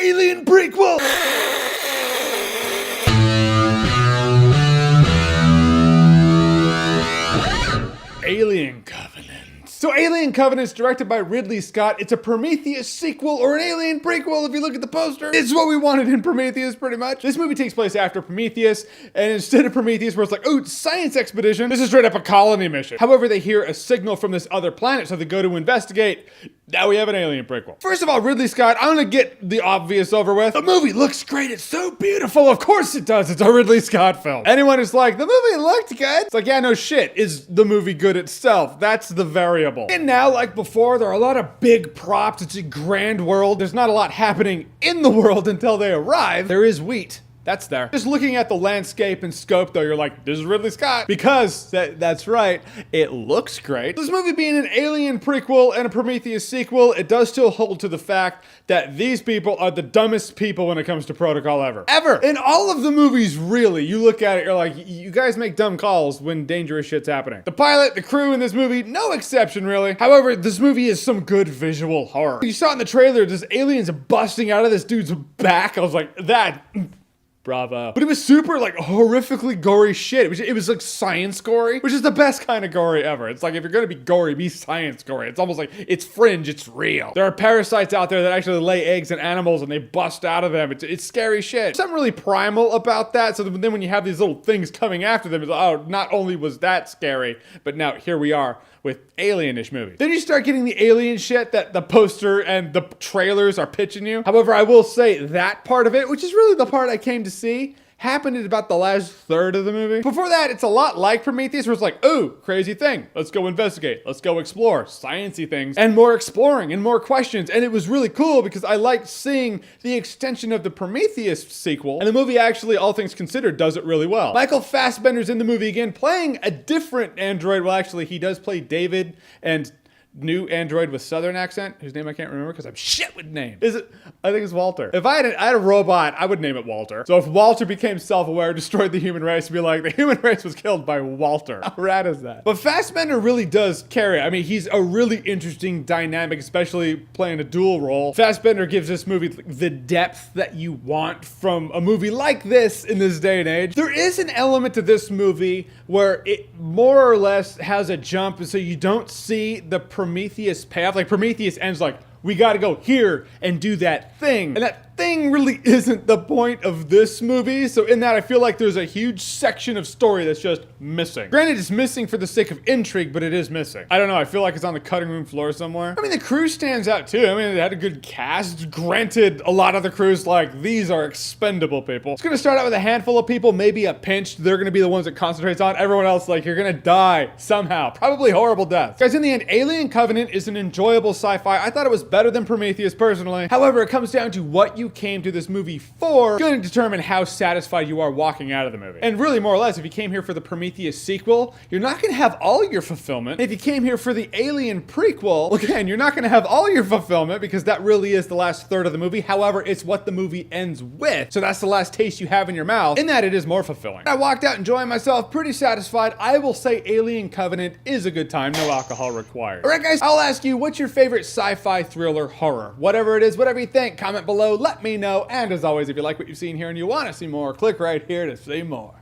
Alien prequel! Alien Covenant. So Alien Covenant is directed by Ridley Scott. It's a Prometheus sequel or an Alien prequel if you look at the poster. It's what we wanted in Prometheus pretty much. This movie takes place after Prometheus, and instead of Prometheus where it's like, oh, science expedition, this is straight up a colony mission. However, they hear a signal from this other planet, so they go to investigate. Now we have an Alien prequel. First of all, Ridley Scott, I'm gonna get the obvious over with. The movie looks great, it's so beautiful. Of course it does, it's a Ridley Scott film. Anyone who's like, the movie looked good. It's like, yeah, no shit. Is the movie good itself? That's the variable. And now, like before, there are a lot of big props. It's a grand world. There's not a lot happening in the world until they arrive. There is wheat. That's there. Just looking at the landscape and scope though, you're like, this is Ridley Scott. Because, that's right, it looks great. This movie being an Alien prequel and a Prometheus sequel, it does still hold to the fact that these people are the dumbest people when it comes to protocol ever. Ever! In all of the movies, really, you look at it, you're like, you guys make dumb calls when dangerous shit's happening. The pilot, the crew in this movie, no exception really. However, this movie is some good visual horror. You saw in the trailer, this alien's busting out of this dude's back. I was like, that... bravo. But it was super like horrifically gory shit. It was like science gory, which is the best kind of gory ever. It's like if you're gonna be gory, be science gory. It's almost like it's fringe, it's real. There are parasites out there that actually lay eggs in animals and they bust out of them. It's scary shit. There's something really primal about that. So then when you have these little things coming after them, it's like, oh, not only was that scary, but now here we are with alien-ish movies. Then you start getting the alien shit that the poster and the trailers are pitching you. However, I will say that part of it, which is really the part I came to see, happened in about the last third of the movie. Before that, it's a lot like Prometheus, where it's like, ooh, crazy thing. Let's go investigate. Let's go explore. Science-y things. And more exploring and more questions. And it was really cool because I liked seeing the extension of the Prometheus sequel. And the movie actually, all things considered, does it really well. Michael Fassbender's in the movie again, playing a different android. Well, actually, he does play David and new android with southern accent, whose name I can't remember because I'm shit with names. I think it's Walter. If I had a robot, I would name it Walter. So if Walter became self-aware, destroyed the human race, be like, the human race was killed by Walter. How rad is that? But Fassbender really does carry it. I mean, he's a really interesting dynamic, especially playing a dual role. Fassbender gives this movie the depth that you want from a movie like this in this day and age. There is an element to this movie where it more or less has a jump, and so you don't see the Prometheus payoff. Like Prometheus ends like, we gotta go here and do that thing. And that thing really isn't the point of this movie. So in that, I feel like there's a huge section of story that's just missing. Granted, it's missing for the sake of intrigue, but it is missing. I don't know, I feel like it's on the cutting room floor somewhere. I mean, the crew stands out too. I mean, it had a good cast. Granted, a lot of the crew's like, these are expendable people. It's gonna start out with a handful of people, maybe a pinch. They're gonna be the ones it concentrates on. Everyone else, like, you're gonna die somehow. Probably horrible death. Guys, in the end, Alien Covenant is an enjoyable sci-fi. I thought it was better than Prometheus personally. However, it comes down to what you came to this movie for, going to determine how satisfied you are walking out of the movie. And really, more or less, if you came here for the Prometheus sequel, you're not gonna have all your fulfillment. If you came here for the Alien prequel, again, you're not gonna have all your fulfillment because that really is the last third of the movie. However, it's what the movie ends with. So that's the last taste you have in your mouth. In that, it is more fulfilling. I walked out enjoying myself, pretty satisfied. I will say Alien Covenant is a good time, no alcohol required. All right, guys, I'll ask you, what's your favorite sci-fi thriller horror? Whatever it is, whatever you think, comment below, let me know. And as always, if you like what you've seen here and you want to see more, click right here to see more.